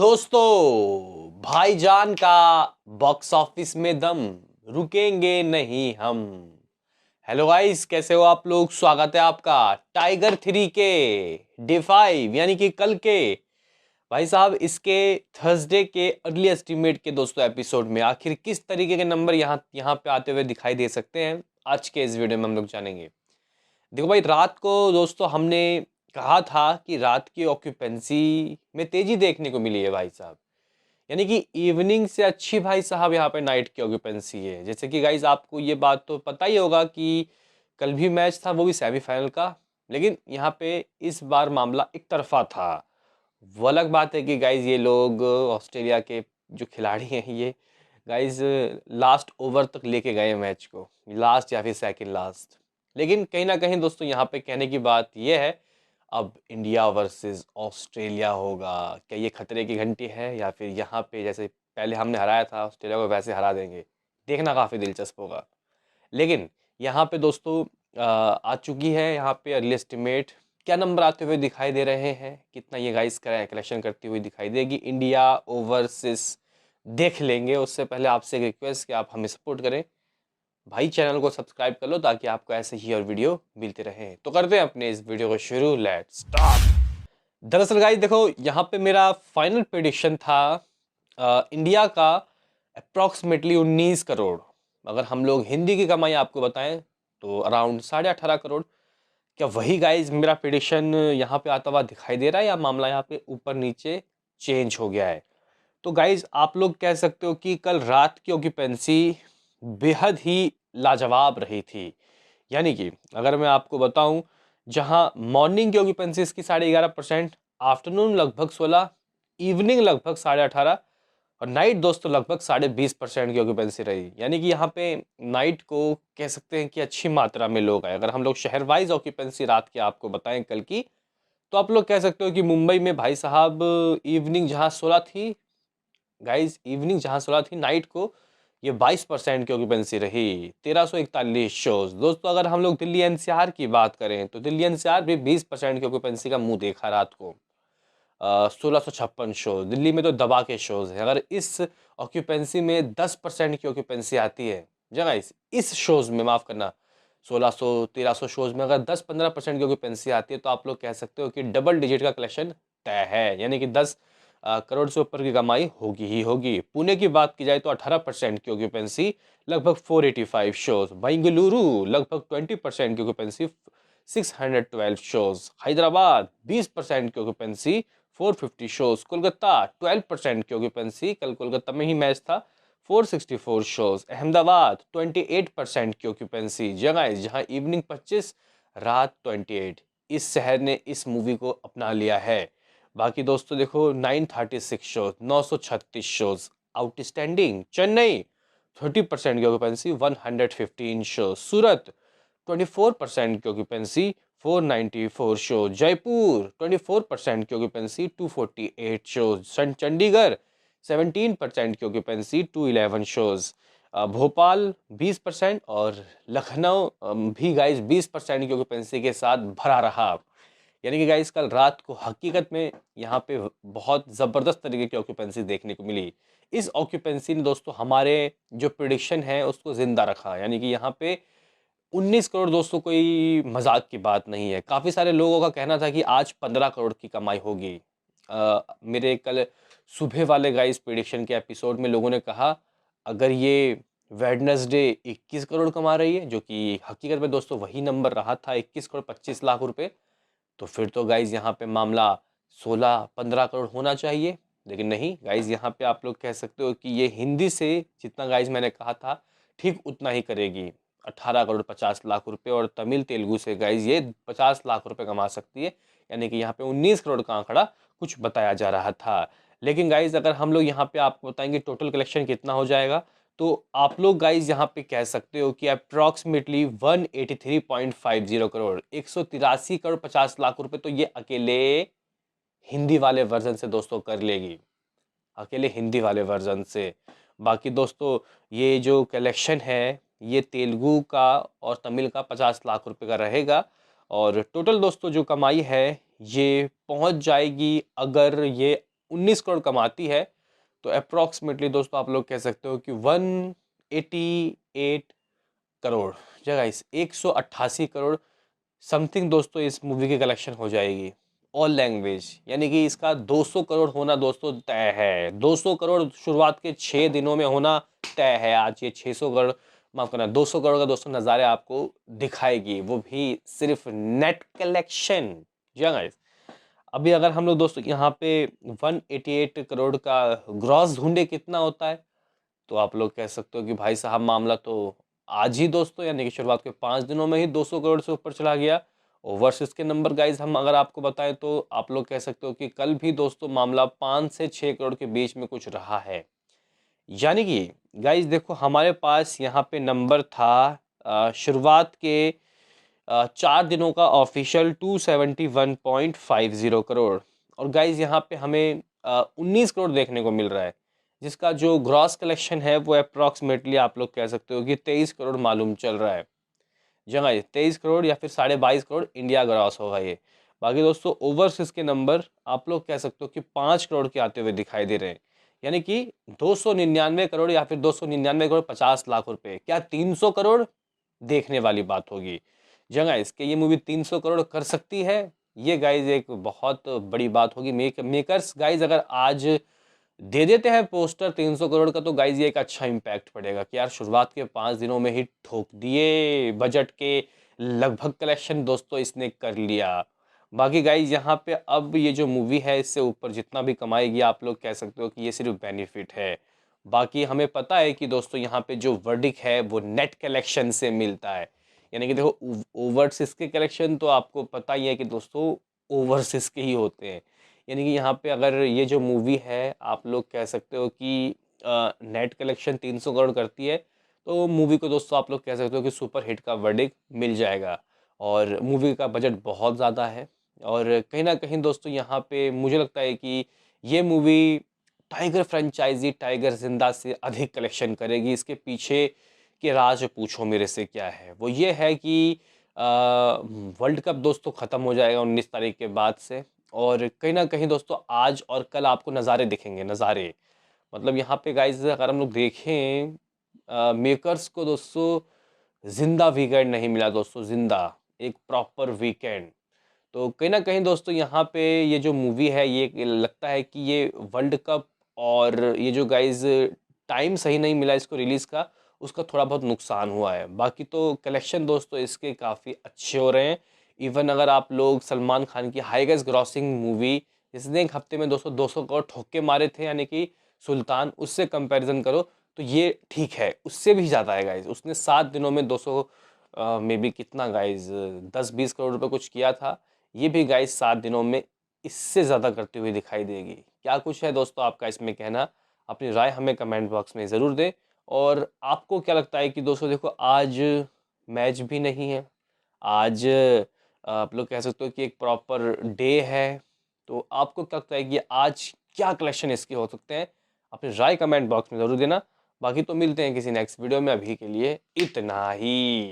दोस्तों भाईजान का बॉक्स ऑफिस में दम, रुकेंगे नहीं हम। हेलो गाइस, कैसे हो आप लोग। स्वागत है आपका टाइगर 3 के डे 5 यानी कि कल के भाई साहब इसके थर्सडे के अर्ली एस्टीमेट के दोस्तों एपिसोड में आखिर किस तरीके के नंबर यहाँ पे आते हुए दिखाई दे सकते हैं। आज के इस वीडियो में हम लोग जानेंगे। देखो भाई, रात को दोस्तों हमने कहा था कि रात की ऑक्यूपेंसी में तेजी देखने को मिली है भाई साहब, यानी कि इवनिंग से अच्छी भाई साहब यहाँ पे नाइट की ऑक्यूपेंसी है। जैसे कि गाइज आपको ये बात तो पता ही होगा कि कल भी मैच था, वो भी सेमीफाइनल का, लेकिन यहाँ पे इस बार मामला एक तरफा था। वो अलग बात है कि गाइज ये लोग ऑस्ट्रेलिया के जो खिलाड़ी हैं ये गाइज लास्ट ओवर तक लेके गए मैच को, लास्ट या फिर सेकंड लास्ट। लेकिन कहीं ना कहीं दोस्तों यहाँ पे कहने की बात ये है, अब इंडिया वर्सेस ऑस्ट्रेलिया होगा। क्या ये खतरे की घंटी है या फिर यहाँ पे जैसे पहले हमने हराया था ऑस्ट्रेलिया को वैसे हरा देंगे। देखना काफ़ी दिलचस्प होगा। लेकिन यहाँ पे दोस्तों आ चुकी है यहाँ पे अर्ली एस्टिमेट। क्या नंबर आते हुए दिखाई दे रहे हैं, कितना ये गाइस कलेक्शन करती हुई दिखाई देगी इंडिया ओवरसीज, देख लेंगे। उससे पहले आपसे एक रिक्वेस्ट कि आप हमें सपोर्ट करें भाई, चैनल को सब्सक्राइब कर लो ताकि आपको ऐसे ही और वीडियो मिलते रहे। तो करते हैं अपने इस वीडियो को शुरू, लेट्स स्टार्ट। दरअसल गाइस देखो, यहाँ पे मेरा फाइनल प्रेडिक्शन था इंडिया का अप्रॉक्सीमेटली 19 करोड़। अगर हम लोग हिंदी की कमाई आपको बताएं तो अराउंड 18.5 करोड़। क्या वही गाइज मेरा प्रेडिक्शन यहाँ पे आता हुआ दिखाई दे रहा है या मामला यहाँ पे ऊपर नीचे चेंज हो गया है। तो गाइज आप लोग कह सकते हो कि कल रात की ऑक्यूपेंसी बेहद ही लाजवाब रही थी। यानी कि अगर मैं आपको बताऊं, जहां मॉर्निंग की ऑक्यूपेंसी इसकी 11.5%, आफ्टरनून लगभग 16, इवनिंग लगभग 18.5 और नाइट दोस्तों लगभग 20.5% की ऑक्यूपेंसी रही। यानी कि यहाँ पे नाइट को कह सकते हैं कि अच्छी मात्रा में लोग आए। अगर हम लोग शहर वाइज ऑक्यूपेंसी रात की आपको बताएं कल की, तो आप लोग कह सकते हो कि मुंबई में भाई साहब इवनिंग जहाँ 16 थी, गाइज इवनिंग जहाँ 16 थी, नाइट को ये 22% की ऑक्यूपेंसी रही। 1341 शोज। दोस्तों अगर हम लोग दिल्ली एनसीआर की बात करें तो दिल्ली एनसीआर भी 20% की ऑक्यूपेंसी का मुंह देखा रात को। 1656 शोज दिल्ली में तो दबा के शोज है। अगर इस ऑक्यूपेंसी में 10% की ऑक्यूपेंसी आती है जगह इस शोज में, माफ करना, 1600 1300 शोज में अगर 10-15% की ऑक्यूपेंसी आती है तो आप लोग कह सकते हो कि डबल डिजिट का कलेक्शन तय है। यानी कि 10 करोड़ से ऊपर की कमाई होगी ही होगी। पुणे की बात की जाए तो 18% की ऑक्यूपेंसी, लगभग 485 शोज। बेंगलुरु लगभग 20% की ऑक्यूपेंसी, 612 शोज। हैदराबाद 20% की ऑक्यूपेंसी, 450 शोज। कोलकाता 12% की ऑक्यूपेंसी, कल कोलकाता में ही मैच था, 464 शोज। अहमदाबाद 28% की ऑक्यूपेंसी, जगह जहां इवनिंग 25, रात 28। इस शहर ने इस मूवी को अपना लिया है। बाकी दोस्तों देखो, 936 शोज, 936 शोज। आउटस्टैंडिंग चेन्नई 30% की ऑक्यूपेंसी, 115 शोज। सूरत 24% की ऑक्यूपेंसी, 494 शो। जयपुर 24% की ऑक्यूपेंसी, 248 शोज। चंडीगढ़ 17% की ऑक्यूपेंसी, 211 शोज। भोपाल 20% और लखनऊ भी गाइस 20% की ऑक्यूपेंसी के साथ भरा रहा। यानी कि गाइस कल रात को हकीकत में यहाँ पे बहुत ज़बरदस्त तरीके की ऑक्यूपेंसी देखने को मिली। इस ऑक्यूपेंसी ने दोस्तों हमारे जो प्रिडिक्शन है उसको ज़िंदा रखा। यानी कि यहाँ पे 19 करोड़ दोस्तों कोई मजाक की बात नहीं है। काफ़ी सारे लोगों का कहना था कि आज 15 करोड़ की कमाई होगी। मेरे कल सुबह वाले गाइस प्रिडिक्शन के एपिसोड में लोगों ने कहा अगर ये वेडनेसडे 21 करोड़ कमा रही है, जो कि हकीकत में दोस्तों वही नंबर रहा था, 21 करोड़ 25 लाख रुपए, तो फिर तो गाइज यहाँ पे मामला 16-15 करोड़ होना चाहिए। लेकिन नहीं गाइज, यहाँ पे आप लोग कह सकते हो कि ये हिंदी से जितना गाइज मैंने कहा था ठीक उतना ही करेगी, 18 करोड़ 50 लाख रुपए। और तमिल तेलुगु से गाइज ये 50 लाख रुपए कमा सकती है। यानी कि यहाँ पे 19 करोड़ का आंकड़ा कुछ बताया जा रहा था। लेकिन गाइज अगर हम लोग यहाँ पे आपको बताएंगे टोटल कलेक्शन कितना हो जाएगा, तो आप लोग गाइज यहाँ पे कह सकते हो कि अप्रॉक्सीमेटली 183.50 करोड़, 183 करोड़ 50 लाख रुपए तो ये अकेले हिंदी वाले वर्जन से दोस्तों कर लेगी, अकेले हिंदी वाले वर्जन से। बाकी दोस्तों ये जो कलेक्शन है ये तेलुगु का और तमिल का 50 लाख रुपए का रहेगा। और टोटल दोस्तों जो कमाई है ये पहुंच जाएगी, अगर ये 19 करोड़ कमाती है तो अप्रॉक्सीमेटली दोस्तों आप लोग कह सकते हो कि 188 करोड़ जगह इस 188 करोड़ समथिंग दोस्तों इस मूवी की कलेक्शन हो जाएगी ऑल लैंग्वेज, यानी कि इसका 200 करोड़ होना दोस्तों तय है। 200 करोड़ शुरुआत के 6 दिनों में होना तय है। आज ये 600 करोड़ माफ करना 200 करोड़ का दोस्तों नज़ारे आपको दिखाएगी, वो भी सिर्फ नेट कलेक्शन। जी हाँ गाइस, अभी अगर हम लोग दोस्तों यहाँ पे 188 करोड़ का ग्रॉस ढूंढे कितना होता है, तो आप लोग कह सकते हो कि भाई साहब मामला तो आज ही दोस्तों यानी कि शुरुआत के 5 दिनों में ही 200 करोड़ से ऊपर चला गया। ओवरसीज के नंबर गाइज हम अगर आपको बताएं तो आप लोग कह सकते हो कि कल भी दोस्तों मामला 5 से 6 करोड़ के बीच में कुछ रहा है। यानी कि गाइज देखो हमारे पास यहाँ पे नंबर था शुरुआत के 4 दिनों का ऑफिशियल 271.50 करोड़, और गाइज यहाँ पे हमें 19 करोड़ देखने को मिल रहा है, जिसका जो ग्रॉस कलेक्शन है वो अप्रॉक्सीमेटली आप लोग कह सकते हो कि 23 करोड़ मालूम चल रहा है। जगह 23 करोड़ या फिर 22.5 करोड़ इंडिया ग्रॉस होगा ये। बाकी दोस्तों ओवरसीज के नंबर आप लोग कह सकते हो कि 5 करोड़ के आते हुए दिखाई दे रहे हैं, यानी कि 299 करोड़ या फिर 299 करोड़ 50 लाख रुपए, क्या 300 करोड़ देखने वाली बात होगी। जगह इसके ये मूवी 300 करोड़ कर सकती है, ये गाइज एक बहुत बड़ी बात होगी। मेकर्स गाइज अगर आज दे देते हैं पोस्टर 300 करोड़ का, तो गाइज ये एक अच्छा इम्पैक्ट पड़ेगा कि यार शुरुआत के 5 दिनों में ही ठोक दिए, बजट के लगभग कलेक्शन दोस्तों इसने कर लिया। बाकी गाइज यहाँ पे अब ये जो मूवी है इससे ऊपर जितना भी कमाएगी आप लोग कह सकते हो कि ये सिर्फ बेनिफिट है। बाकी हमें पता है कि दोस्तों यहाँ पे जो वर्डिक है वो नेट कलेक्शन से मिलता है, यानी कि देखो ओवरसीज के कलेक्शन तो आपको पता ही है कि दोस्तों ओवरसीज के ही होते हैं। यानी कि यहाँ पे अगर ये जो मूवी है आप लोग कह सकते हो कि नेट कलेक्शन 300 करोड़ करती है, तो मूवी को दोस्तों आप लोग कह सकते हो कि सुपर हिट का वर्डिक्ट मिल जाएगा। और मूवी का बजट बहुत ज़्यादा है, और कहीं ना कहीं दोस्तों यहाँ पे मुझे लगता है कि ये मूवी टाइगर फ्रेंचाइजी टाइगर जिंदा से अधिक कलेक्शन करेगी। इसके पीछे के राज पूछो मेरे से क्या है, वो ये है कि वर्ल्ड कप दोस्तों ख़त्म हो जाएगा 19 तारीख के बाद से, और कहीं ना कहीं दोस्तों आज और कल आपको नज़ारे दिखेंगे। नज़ारे मतलब यहाँ पे गाइज अगर हम लोग देखें मेकर्स को दोस्तों जिंदा वीकेंड नहीं मिला दोस्तों, जिंदा एक प्रॉपर वीकेंड। तो कहीं ना कहीं दोस्तों यहाँ पे ये जो मूवी है ये लगता है कि ये वर्ल्ड कप और ये जो गाइज टाइम सही नहीं मिला इसको रिलीज़ का, उसका थोड़ा बहुत नुकसान हुआ है। बाकी तो कलेक्शन दोस्तों इसके काफ़ी अच्छे हो रहे हैं। इवन अगर आप लोग सलमान खान की हाईएस्ट ग्रॉसिंग मूवी जिसने एक हफ्ते में दोस्तों 200 करोड़ ठोक के मारे थे, यानी कि सुल्तान, उससे कंपैरिजन करो तो ये ठीक है, उससे भी ज़्यादा है गाइज। उसने 7 दिनों में 200 में भी कितना गाइज 10-20 करोड़ रुपए कुछ किया था, ये भी गाइज 7 दिनों में इससे ज़्यादा करती हुई दिखाई देगी। क्या कुछ है दोस्तों आपका इसमें कहना, अपनी राय हमें कमेंट बॉक्स में ज़रूर दें। और आपको क्या लगता है कि दोस्तों देखो आज मैच भी नहीं है, आज आप लोग कह सकते हो कि एक प्रॉपर डे है, तो आपको क्या लगता है कि आज क्या कलेक्शन इसके हो सकते हैं, अपनी राय कमेंट बॉक्स में ज़रूर देना। बाकी तो मिलते हैं किसी नेक्स्ट वीडियो में, अभी के लिए इतना ही।